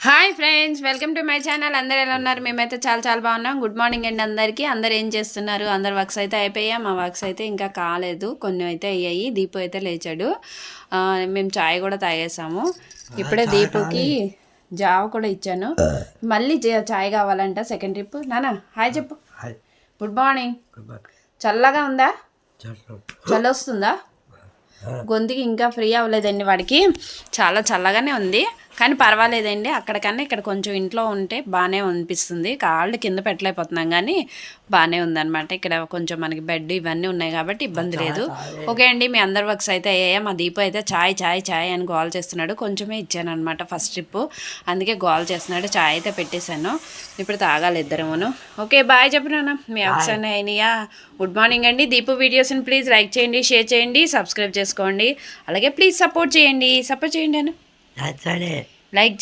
Hi friends, welcome to my channel. అందరు ఎలా ఉన్నారు? మేమైతే చాలా బాగున్నాం. గుడ్ మార్నింగ్ అండి అందరికీ. అందరు ఏం చేస్తున్నారు? అందరు వర్క్స్ అయితే అయిపోయా, మా వర్క్స్ అయితే ఇంకా కాలేదు, కొన్ని అయితే అయ్యాయి. దీపు అయితే లేచాడు. మేము చాయ్ కూడా తాగేసాము. ఇప్పుడే దీపుకి జావ కూడా ఇచ్చాను. మళ్ళీ చాయ్ కావాలంట సెకండ్ ట్రిప్. నానా హాయ్ చెప్పు. Good morning. చల్లగా ఉందా? చలి వస్తుందా? గొంతుకి ఇంకా ఫ్రీ అవ్వలేదండి వాడికి, చాలా చల్లగానే ఉంది. కానీ పర్వాలేదండి, అక్కడికన్నా ఇక్కడ కొంచెం ఇంట్లో ఉంటే బాగానే అనిపిస్తుంది. కాళ్ళు కింద పెట్టలేకపోతున్నాం కానీ బాగానే ఉందన్నమాట. ఇక్కడ కొంచెం మనకి బెడ్ ఇవన్నీ ఉన్నాయి కాబట్టి ఇబ్బంది లేదు. ఓకే అండి, మీ అందరి వర్క్స్ అయితే అయ్యాయా? మా దీపు అయితే చాయ్ అని గోల్ చేస్తున్నాడు. కొంచెమే ఇచ్చాను అనమాట ఫస్ట్ ట్రిప్, అందుకే గోల్ చేస్తున్నాడు. చాయ్ అయితే పెట్టేశాను, ఇప్పుడు తాగాలి ఇద్దరమును. ఓకే బాయ్ చెప్పినాను. మీ వర్క్స్ అన్నీ అయినాయా? గుడ్ మార్నింగ్ అండి. దీపు వీడియోస్ని ప్లీజ్ లైక్ చేయండి, షేర్ చేయండి, సబ్స్క్రైబ్ చేసుకోండి. అలాగే ప్లీజ్ సపోర్ట్ చేయండి అను లైక్ చేయండి.